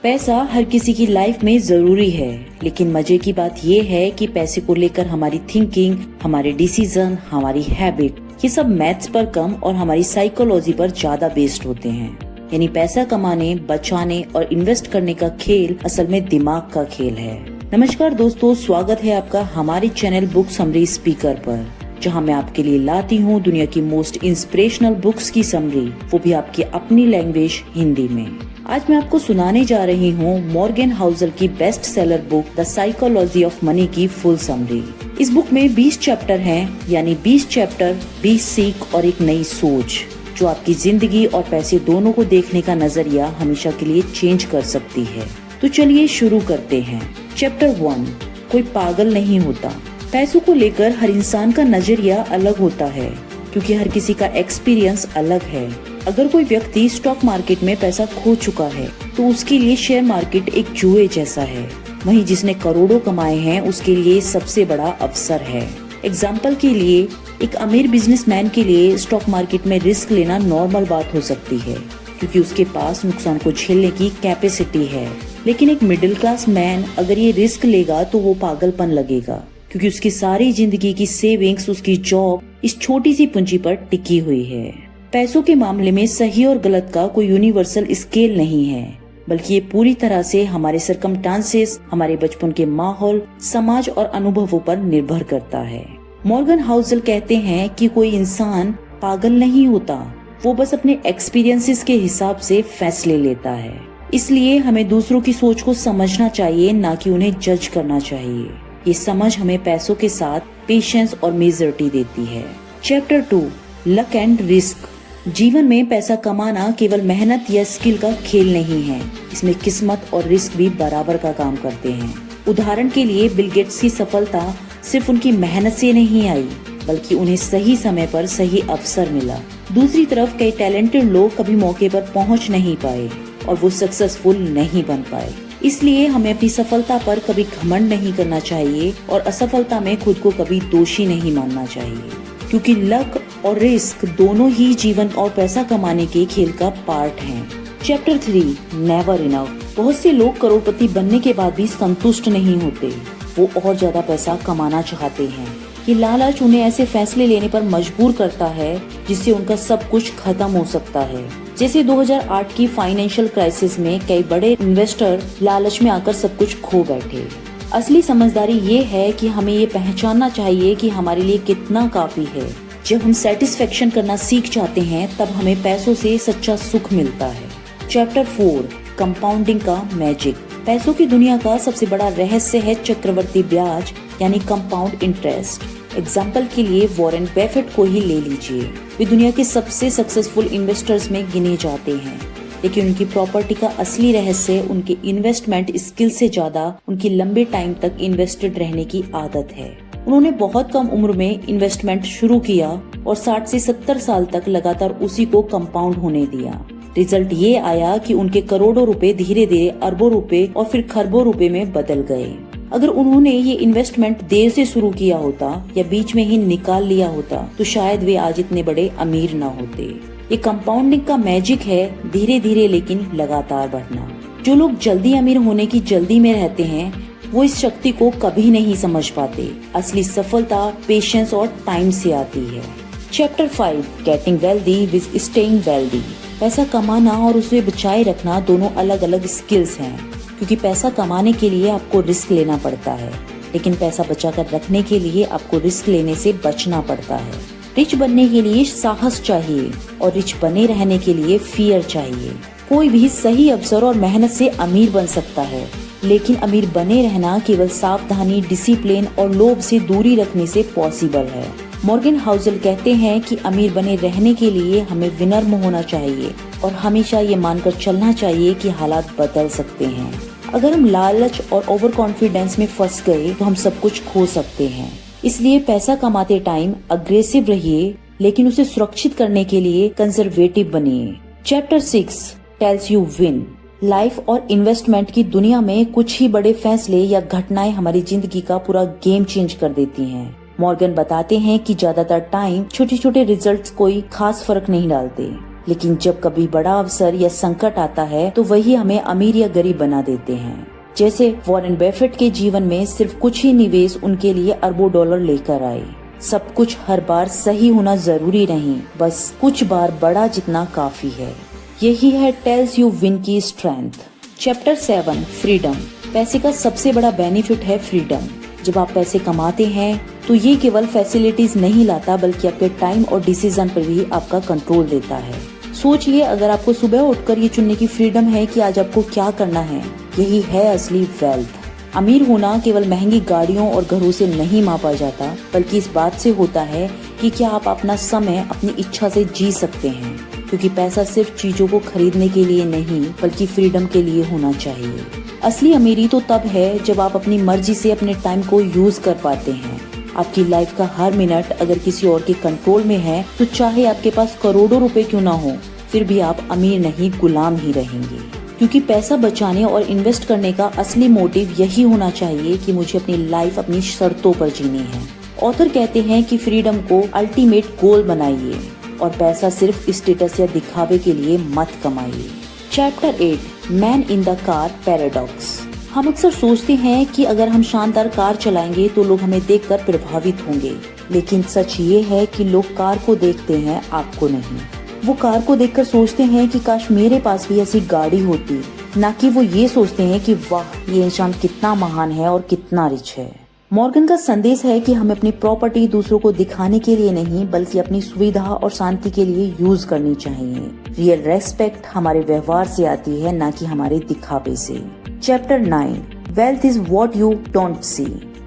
पैसा हर किसी की लाइफ में जरूरी है, लेकिन मजे की बात ये है कि पैसे को लेकर हमारी थिंकिंग, हमारे डिसीजन, हमारी हैबिट, ये सब मैथ्स पर कम और हमारी साइकोलॉजी पर ज्यादा बेस्ड होते हैं। यानी पैसा कमाने, बचाने और इन्वेस्ट करने का खेल असल में दिमाग का खेल है। नमस्कार दोस्तों, स्वागत है आपका हमारे चैनल बुक समरी स्पीकर पर, जहां मैं आपके लिए लाती हूं दुनिया की मोस्ट इंस्पिरेशनल बुक्स की समरी, वो भी आपकी अपनी लैंग्वेज हिंदी में। आज मैं आपको सुनाने जा रही हूँ मॉर्गन हाउसल की best seller book the psychology of money की फुल समरी। इस बुक में 20 चैप्टर हैं, यानी 20 चैप्टर, 20 सीख और एक नई सोच, जो आपकी जिंदगी और पैसे दोनों को देखने का नजरिया हमेशा के लिए चेंज कर सकती है। तो चलिए शुरू करते हैं। चैप्टर 1, कोई पागल नहीं होता। पैसों को लेकर हर इंसान का नजरिया अलग होता है, क्योंकि हर किसी का एक्सपीरियंस अलग है। अगर कोई व्यक्ति स्टॉक मार्केट में पैसा खो चुका है, तो उसके लिए शेयर मार्केट एक जुए जैसा है। वहीं जिसने करोड़ों कमाए हैं, उसके लिए सबसे बड़ा अवसर है। एग्जाम्पल के लिए, एक अमीर बिजनेसमैन के लिए स्टॉक मार्केट में रिस्क लेना नॉर्मल बात हो सकती है, क्योंकि उसके पास नुकसान को झेलने की कैपेसिटी है। लेकिन एक मिडिल क्लास मैन अगर ये रिस्क लेगा तो वो पागलपन लगेगा, क्योंकि उसकी सारी जिंदगी की सेविंग्स, उसकी जॉब इस छोटी सी पूंजी पर टिकी हुई है। पैसों के मामले में सही और गलत का कोई यूनिवर्सल स्केल नहीं है, बल्कि ये पूरी तरह से हमारे सरकमस्टांसेस, हमारे बचपन के माहौल, समाज और अनुभवों पर निर्भर करता है। मॉर्गन हाउसल कहते हैं कि कोई इंसान पागल नहीं होता, वो बस अपने एक्सपीरियंसेस के हिसाब से फैसले लेता है। इसलिए हमें दूसरों की सोच को समझना चाहिए, ना कि उन्हें जज करना चाहिए। ये समझ हमें पैसों के साथ पेशेंस और मेजोरिटी देती है। Chapter 2, luck and risk. जीवन में पैसा कमाना केवल मेहनत या स्किल का खेल नहीं है, इसमें किस्मत और रिस्क भी बराबर का काम करते हैं। उदाहरण के लिए, बिल गेट्स की सफलता सिर्फ उनकी मेहनत से नहीं आई, बल्कि उन्हें सही समय पर सही अवसर मिला। दूसरी तरफ कई टैलेंटेड लोग कभी मौके पर पहुंच नहीं पाए और वो सक्सेसफुल नहीं बन पाए। इसलिए हमें अपनी सफलता पर कभी घमंड नहीं करना चाहिए और असफलता में खुद को कभी दोषी नहीं मानना चाहिए, क्योंकि लक और रिस्क दोनों ही जीवन और पैसा कमाने के खेल का पार्ट हैं। Chapter 3, never enough. बहुत से लोग करोड़पति बनने के बाद भी संतुष्ट नहीं होते, वो और ज्यादा पैसा कमाना चाहते हैं। ये लालच उन्हें ऐसे फैसले लेने पर मजबूर करता है जिससे उनका सब कुछ खत्म हो सकता है। जैसे 2008 की फाइनेंशियल क्राइसिस में कई बड़े इन्वेस्टर लालच में आकर सब कुछ खो बैठे। असली समझदारी ये है कि हमें ये पहचानना चाहिए कि हमारे लिए कितना काफी है। जब हम सेटिस्फेक्शन करना सीख जाते हैं, तब हमें पैसों से सच्चा सुख मिलता है। चैप्टर 4, कंपाउंडिंग का मैजिक। पैसों की दुनिया का सबसे बड़ा रहस्य है चक्रवर्ती ब्याज, यानी कंपाउंड इंटरेस्ट। एग्जाम्पल के लिए वॉरेन बफेट को ही ले लीजिए। वे दुनिया के सबसे सक्सेसफुल इन्वेस्टर्स में गिने जाते हैं, लेकिन उनकी प्रॉपर्टी का असली रहस्य उनके इन्वेस्टमेंट स्किल से ज्यादा उनकी लंबे टाइम तक इन्वेस्टेड रहने की आदत है। उन्होंने बहुत कम उम्र में इन्वेस्टमेंट शुरू किया और 60 से 70 साल तक लगातार उसी को कंपाउंड होने दिया। रिजल्ट ये आया कि उनके करोड़ों रुपए धीरे धीरे अरबों रुपए और फिर खरबों रुपए में बदल गए। अगर उन्होंने ये इन्वेस्टमेंट देर से शुरू किया होता या बीच में ही निकाल लिया होता, तो शायद वे आज इतने बड़े अमीर न होते। ये कंपाउंडिंग का मैजिक है, धीरे धीरे लेकिन लगातार बढ़ना। जो लोग जल्दी अमीर होने की जल्दी में रहते हैं, वो इस शक्ति को कभी नहीं समझ पाते। असली सफलता पेशेंस और टाइम से आती है। Chapter 5, getting wealthy with staying wealthy. पैसा कमाना और उसे बचाए रखना दोनों अलग अलग स्किल्स हैं, क्योंकि पैसा कमाने के लिए आपको रिस्क लेना पड़ता है, लेकिन पैसा बचाकर रखने के लिए आपको रिस्क लेने से बचना पड़ता है। रिच बनने के लिए साहस चाहिए और रिच बने रहने के लिए फियर चाहिए। कोई भी सही अवसर और मेहनत से अमीर बन सकता है, लेकिन अमीर बने रहना केवल सावधानी, डिसिप्लिन और लोभ से दूरी रखने से पॉसिबल है। मॉर्गन हाउसल कहते हैं कि अमीर बने रहने के लिए हमें विनम्र होना चाहिए और हमेशा ये मानकर चलना चाहिए कि हालात बदल सकते हैं। अगर हम लालच और ओवर कॉन्फिडेंस में फंस गए तो हम सब कुछ खो सकते हैं। इसलिए पैसा कमाते टाइम अग्रेसिव रहिए, लेकिन उसे सुरक्षित करने के लिए कंजर्वेटिव बनिए। Chapter 6, tells you win. Life और इन्वेस्टमेंट की दुनिया में कुछ ही बड़े फैसले या घटनाएं हमारी जिंदगी का पूरा गेम चेंज कर देती हैं। मॉर्गन बताते हैं कि ज्यादातर टाइम छोटे छोटे रिजल्ट्स कोई खास फर्क नहीं डालते, लेकिन जब कभी बड़ा अवसर या संकट आता है तो वही हमें अमीर या गरीब बना देते हैं। जैसे वॉरेन बफेट के जीवन में सिर्फ कुछ ही निवेश उनके लिए अरबों डॉलर लेकर आए। सब कुछ हर बार सही होना जरूरी नहीं, बस कुछ बार बड़ा जितना काफी है। यही है टेल्स यू विन की स्ट्रेंथ। Chapter 7 freedom. पैसे का सबसे बड़ा बेनिफिट है फ्रीडम। जब आप पैसे कमाते हैं तो ये केवल फैसिलिटीज नहीं लाता, बल्कि आपके टाइम और डिसीजन पर भी आपका कंट्रोल देता है। सोचिए, अगर आपको सुबह उठकर ये चुनने की फ्रीडम है कि आज आपको क्या करना है, यही है असली वेल्थ। अमीर होना केवल महंगी गाड़ियों और घरों से नहीं मापा जाता, बल्कि इस बात से होता है कि क्या आप अपना समय अपनी इच्छा से जी सकते हैं। क्योंकि पैसा सिर्फ चीजों को खरीदने के लिए नहीं, बल्कि फ्रीडम के लिए होना चाहिए। असली अमीरी तो तब है जब आप अपनी मर्जी से अपने टाइम को यूज कर पाते हैं। आपकी लाइफ का हर मिनट अगर किसी और के कंट्रोल में है तो चाहे आपके पास करोड़ों रुपए क्यों ना हो, फिर भी आप अमीर नहीं, गुलाम ही रहेंगे। क्योंकि पैसा बचाने और इन्वेस्ट करने का असली मोटिव यही होना चाहिए कि मुझे अपनी लाइफ अपनी शर्तों पर जीनी है। ऑथर कहते हैं कि फ्रीडम को अल्टीमेट गोल बनाइए और पैसा सिर्फ स्टेटस या दिखावे के लिए मत कमाइए। Chapter 8 man in the car paradox. हम अक्सर सोचते हैं कि अगर हम शानदार कार चलाएंगे तो लोग हमें देखकर प्रभावित होंगे, लेकिन सच ये है कि लोग कार को देखते हैं, आपको नहीं। वो कार को देखकर सोचते हैं कि काश मेरे पास भी ऐसी गाड़ी होती, ना कि वो ये सोचते हैं कि वाह ये इंसान कितना महान है और कितना रिच है। मॉर्गन का संदेश है कि हमें अपनी प्रॉपर्टी दूसरों को दिखाने के लिए नहीं, बल्कि अपनी सुविधा और शांति के लिए यूज करनी चाहिए। रियल रेस्पेक्ट हमारे व्यवहार से आती है, ना कि हमारे दिखावे से। Chapter 9 wealth is what you don't see.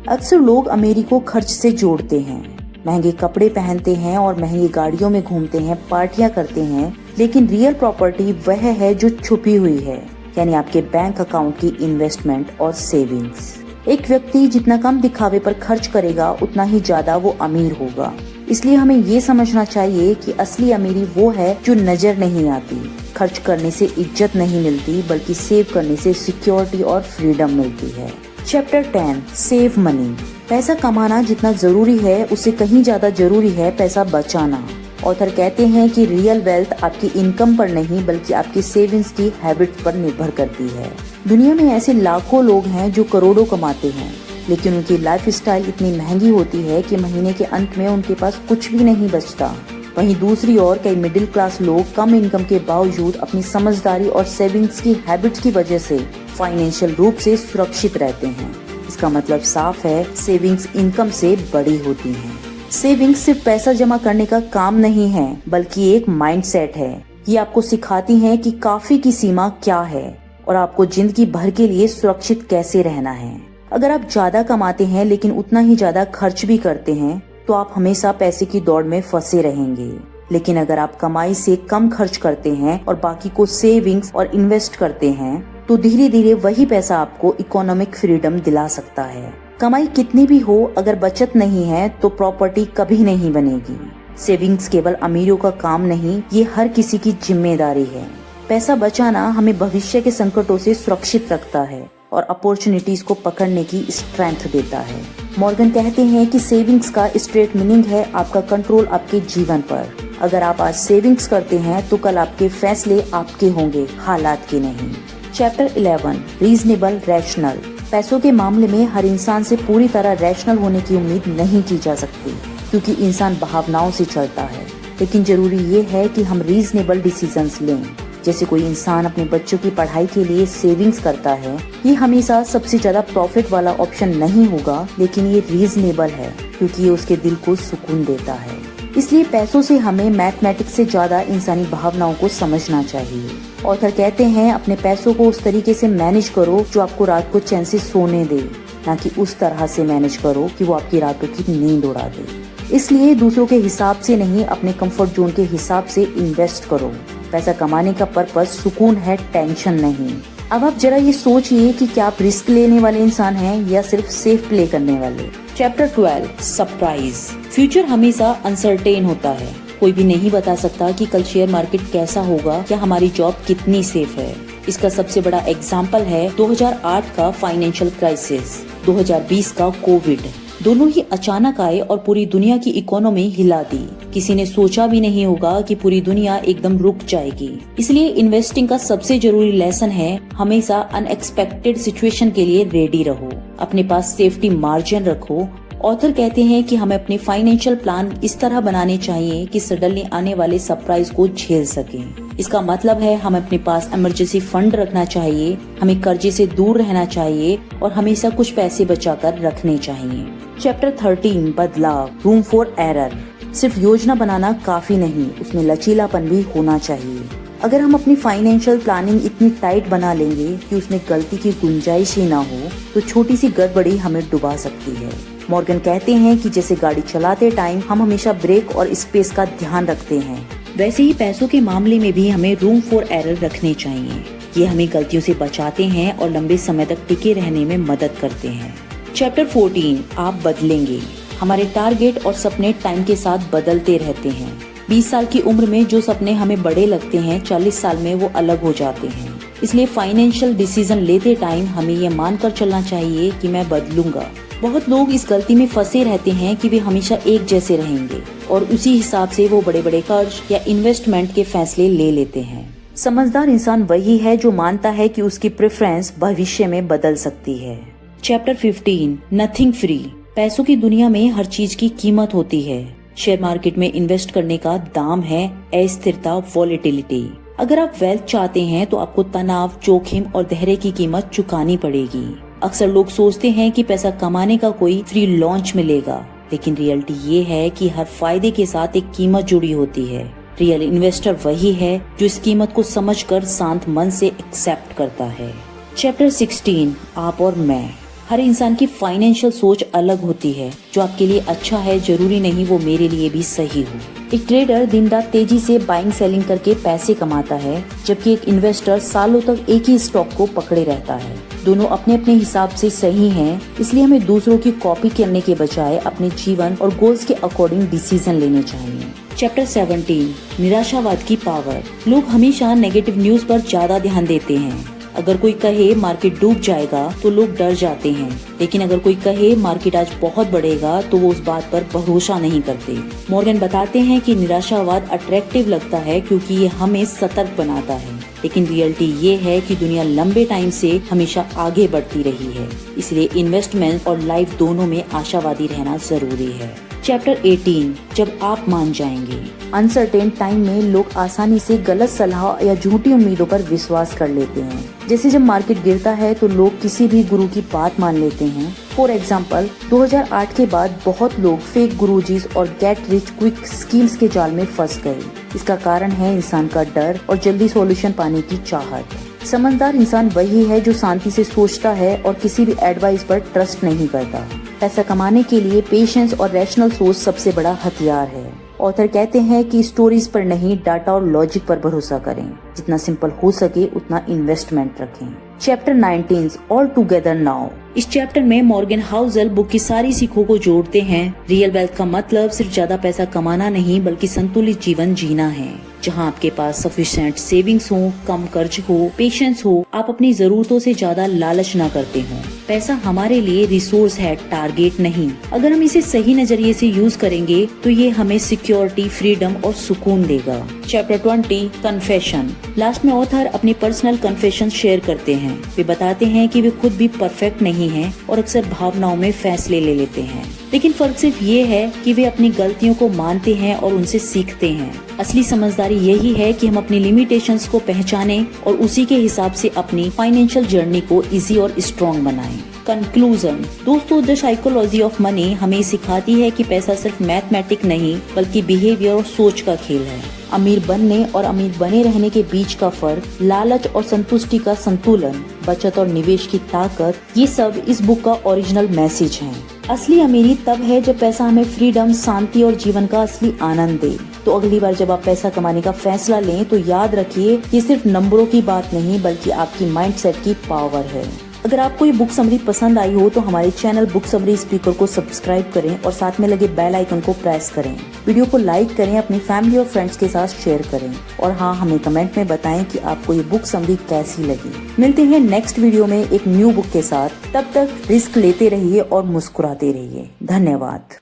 अक्सर लोग अमीरी को खर्च से जोड़ते हैं, महंगे कपड़े पहनते हैं और महंगी गाड़ियों में घूमते हैं, पार्टियां करते हैं, लेकिन रियल प्रॉपर्टी वह है जो छुपी हुई है, यानी आपके बैंक अकाउंट की इन्वेस्टमेंट और सेविंग्स। एक व्यक्ति जितना कम दिखावे पर खर्च करेगा, उतना ही ज्यादा वो अमीर होगा। इसलिए हमें ये समझना चाहिए कि असली अमीरी वो है जो नजर नहीं आती। खर्च करने से इज्जत नहीं मिलती, बल्कि सेव करने से सिक्योरिटी और फ्रीडम मिलती है। Chapter 10 save money. पैसा कमाना जितना जरूरी है, उससे कहीं ज्यादा जरूरी है पैसा बचाना। ऑथर कहते हैं कि रियल वेल्थ आपकी इनकम पर नहीं, बल्कि आपकी सेविंग्स की हैबिट पर निर्भर करती है। दुनिया में ऐसे लाखों लोग हैं जो करोड़ों कमाते हैं, लेकिन उनकी लाइफस्टाइल इतनी महंगी होती है कि महीने के अंत में उनके पास कुछ भी नहीं बचता। वहीं दूसरी ओर कई मिडिल क्लास लोग कम इनकम के बावजूद अपनी समझदारी और सेविंग्स की हैबिट्स की वजह से फाइनेंशियल रूप से सुरक्षित रहते हैं। इसका मतलब साफ है, सेविंग्स इनकम से बड़ी होती हैं। सेविंग्स सिर्फ पैसा जमा करने का काम नहीं है, बल्कि एक माइंडसेट है। ये आपको सिखाती है कि काफी की सीमा क्या है और आपको जिंदगी भर के लिए सुरक्षित कैसे रहना है। अगर आप ज्यादा कमाते हैं लेकिन उतना ही ज्यादा खर्च भी करते हैं, तो आप हमेशा पैसे की दौड़ में फंसे रहेंगे। लेकिन अगर आप कमाई से कम खर्च करते हैं और बाकी को सेविंग्स और इन्वेस्ट करते हैं, तो धीरे धीरे वही पैसा आपको इकोनॉमिक फ्रीडम दिला सकता है। कमाई कितनी भी हो, अगर बचत नहीं है तो प्रॉपर्टी कभी नहीं बनेगी। सेविंग्स केवल अमीरों का काम नहीं, ये हर किसी की जिम्मेदारी है। पैसा बचाना हमें भविष्य के संकटों से सुरक्षित रखता है और अपॉर्चुनिटीज को पकड़ने की स्ट्रेंथ देता है। मॉर्गन कहते हैं कि सेविंग्स का स्ट्रेट मीनिंग है आपका कंट्रोल आपके जीवन पर। अगर आप आज सेविंग्स करते हैं तो कल आपके फैसले आपके होंगे, हालात के नहीं। Chapter 11 reasonable rational. पैसों के मामले में हर इंसान से पूरी तरह रैशनल होने की उम्मीद नहीं की जा सकती, क्योंकि इंसान भावनाओं से चलता है। लेकिन जरूरी ये है कि हम रीजनेबल डिसीजंस लें। जैसे कोई इंसान अपने बच्चों की पढ़ाई के लिए सेविंग्स करता है, ये हमेशा सबसे ज्यादा प्रॉफिट वाला ऑप्शन नहीं होगा, लेकिन ये रीजनेबल है क्योंकि ये उसके दिल को सुकून देता है। इसलिए पैसों से हमें मैथमेटिक्स से ज्यादा इंसानी भावनाओं को समझना चाहिए। ऑथर कहते हैं अपने पैसों को उस तरीके से मैनेज करो जो आपको रात को चैन से सोने दे, ना कि उस तरह से मैनेज करो कि वो आपकी रातों की नींद उड़ा दे। इसलिए दूसरों के हिसाब से नहीं, अपने कंफर्ट जोन के हिसाब से इन्वेस्ट करो। पैसा कमाने का पर्पस सुकून है, टेंशन नहीं। अब आप जरा ये सोचिए कि क्या आप रिस्क लेने वाले इंसान हैं या सिर्फ सेफ प्ले करने वाले। Chapter 12 surprise. फ्यूचर हमेशा अनसर्टेन होता है। कोई भी नहीं बता सकता कि कल शेयर मार्केट कैसा होगा या हमारी जॉब कितनी सेफ है। इसका सबसे बड़ा एग्जाम्पल है 2008 का फाइनेंशियल क्राइसिस, 2020 का कोविड। दोनों ही अचानक आए और पूरी दुनिया की इकोनॉमी हिला दी। किसी ने सोचा भी नहीं होगा कि पूरी दुनिया एकदम रुक जाएगी। इसलिए इन्वेस्टिंग का सबसे जरूरी लेसन है, हमेशा अनएक्सपेक्टेड सिचुएशन के लिए रेडी रहो, अपने पास सेफ्टी मार्जिन रखो। ऑथर कहते हैं कि हमें अपने फाइनेंशियल प्लान इस तरह बनाने चाहिए कि सडनली आने वाले सरप्राइज को झेल सकें। इसका मतलब है हमें अपने पास इमरजेंसी फंड रखना चाहिए, हमें कर्जे से दूर रहना चाहिए और हमेशा कुछ पैसे बचाकर रखने चाहिए। चैप्टर 13 बदलाव, रूम फॉर एरर। सिर्फ योजना बनाना काफी नहीं, उसमें लचीलापन भी होना चाहिए। अगर हम अपनी फाइनेंशियल प्लानिंग इतनी टाइट बना लेंगे कि उसमें गलती की गुंजाइश ही ना हो, तो छोटी सी गड़बड़ी हमें डुबा सकती है। मॉर्गन कहते हैं कि जैसे गाड़ी चलाते टाइम हम हमेशा ब्रेक और स्पेस का ध्यान रखते हैं, वैसे ही पैसों के मामले में भी हमें रूम फॉर एरर रखने चाहिए। ये हमें गलतियों से बचाते हैं और लंबे समय तक टिके रहने में मदद करते हैं। चैप्टर 14 आप बदलेंगे। हमारे टारगेट और सपने टाइम के साथ बदलते रहते हैं। 20 साल की उम्र में जो सपने हमें बड़े लगते हैं, 40 साल में वो अलग हो जाते हैं। इसलिए फाइनेंशियल डिसीजन लेते टाइम हमें ये मानकर चलना चाहिए कि मैं बदलूंगा। बहुत लोग इस गलती में फंसे रहते हैं कि वे हमेशा एक जैसे रहेंगे और उसी हिसाब से वो बड़े बड़े कर्ज या इन्वेस्टमेंट के फैसले ले लेते हैं। समझदार इंसान वही है जो मानता है कि उसकी प्रेफरेंस भविष्य में बदल सकती है। Chapter 15 nothing free. पैसों की दुनिया में हर चीज की कीमत होती है। शेयर मार्केट में इन्वेस्ट करने का दाम है अस्थिरता, वॉलेटिलिटी। अगर आप वेल्थ चाहते हैं तो आपको तनाव, जोखिम और धैर्य की कीमत चुकानी पड़ेगी। अक्सर लोग सोचते हैं कि पैसा कमाने का कोई फ्री लॉन्च मिलेगा, लेकिन रियलिटी ये है कि हर फायदे के साथ एक कीमत जुड़ी होती है। रियल इन्वेस्टर वही है जो इस कीमत को समझकर शांत मन से एक्सेप्ट करता है। चैप्टर 16 आप और मैं। हर इंसान की फाइनेंशियल सोच अलग होती है। जो आपके लिए अच्छा है जरूरी नहीं वो मेरे लिए भी सही हो। एक ट्रेडर दिन रात तेजी से बाइंग सेलिंग करके पैसे कमाता है, जबकि एक इन्वेस्टर सालों तक एक ही स्टॉक को पकड़े रहता है। दोनों अपने अपने हिसाब से सही हैं, इसलिए हमें दूसरों की कॉपी करने के बजाय अपने जीवन और गोल्स के अकॉर्डिंग डिसीजन लेने चाहिए। चैप्टर 17 निराशावाद की पावर। लोग हमेशा नेगेटिव न्यूज पर ज्यादा ध्यान देते हैं। अगर कोई कहे मार्केट डूब जाएगा तो लोग डर जाते हैं, लेकिन अगर कोई कहे मार्केट आज बहुत बढ़ेगा तो वो उस बात पर भरोसा नहीं करते। मॉर्गन बताते हैं कि निराशावाद अट्रैक्टिव लगता है क्योंकि ये हमें सतर्क बनाता है, लेकिन रियलिटी ये है कि दुनिया लंबे टाइम से हमेशा आगे बढ़ती रही है। इसलिए इन्वेस्टमेंट और लाइफ दोनों में आशावादी रहना जरूरी है। चैप्टर 18 जब आप मान जाएंगे। अनसर्टेन टाइम में लोग आसानी से गलत सलाह या झूठी उम्मीदों पर विश्वास कर लेते हैं। जैसे जब मार्केट गिरता है तो लोग किसी भी गुरु की बात मान लेते हैं। फॉर एग्जाम्पल 2008 के बाद बहुत लोग फेक गुरुजीज और गेट रिच क्विक स्कीम्स के जाल में फंस गए। इसका कारण है इंसान का डर और जल्दी सॉल्यूशन पाने की चाहत। समझदार इंसान वही है जो शांति से सोचता है और किसी भी एडवाइस पर ट्रस्ट नहीं करता। पैसा कमाने के लिए पेशेंस और रैशनल सोच सबसे बड़ा हथियार है। ऑथर कहते हैं कि स्टोरीज पर नहीं, डाटा और लॉजिक पर भरोसा करें। जितना सिंपल हो सके उतना इन्वेस्टमेंट रखें। Chapter 19 all together now. इस चैप्टर में मॉर्गन हाउसल बुक की सारी सीखों को जोड़ते हैं। रियल वेल्थ का मतलब सिर्फ ज्यादा पैसा कमाना नहीं बल्कि संतुलित जीवन जीना है, जहां आपके पास सफिशिएंट सेविंग्स हो, कम कर्ज हो, पेशेंस हो, आप अपनी जरूरतों से ज्यादा लालच ना करते हो। पैसा हमारे लिए रिसोर्स है, टारगेट नहीं। अगर हम इसे सही नजरिए से यूज करेंगे तो ये हमें सिक्योरिटी, फ्रीडम और सुकून देगा। Chapter 20 confession. लास्ट में ऑथर अपनी पर्सनल कन्फेशन शेयर करते हैं। वे बताते हैं कि वे खुद भी परफेक्ट नहीं हैं और अक्सर भावनाओं में फैसले ले लेते हैं, लेकिन फर्क सिर्फ ये है कि वे अपनी गलतियों को मानते हैं और उनसे सीखते हैं। असली समझदारी यही है कि हम अपनी लिमिटेशंस को पहचानें और उसी के हिसाब से अपनी फाइनेंशियल जर्नी को इजी और स्ट्रॉन्ग बनाएं। कंक्लूजन। दोस्तों, द साइकोलॉजी ऑफ मनी हमें सिखाती है कि पैसा सिर्फ मैथमेटिक नहीं बल्कि बिहेवियर और सोच का खेल है। अमीर बनने और अमीर बने रहने के बीच का फर्क, लालच और संतुष्टि का संतुलन, बचत और निवेश की ताकत, ये सब इस बुक का ओरिजिनल मैसेज है। असली अमीरी तब है जब पैसा हमें फ्रीडम, शांति और जीवन का असली आनंद दे। तो अगली बार जब आप पैसा कमाने का फैसला लें तो याद रखिए ये सिर्फ नंबरों की बात नहीं बल्कि आपकी माइंडसेट की पावर है। अगर आपको ये बुक समरी पसंद आई हो तो हमारे चैनल बुक समरी स्पीकर को सब्सक्राइब करें और साथ में लगे बेल आइकन को प्रेस करें। वीडियो को लाइक करें, अपनी फैमिली और फ्रेंड्स के साथ शेयर करें और हाँ, हमें कमेंट में बताएं कि आपको ये बुक समरी कैसी लगी। मिलते हैं नेक्स्ट वीडियो में एक न्यू बुक के साथ। तब तक रिस्क लेते रहिए और मुस्कुराते रहिए। धन्यवाद।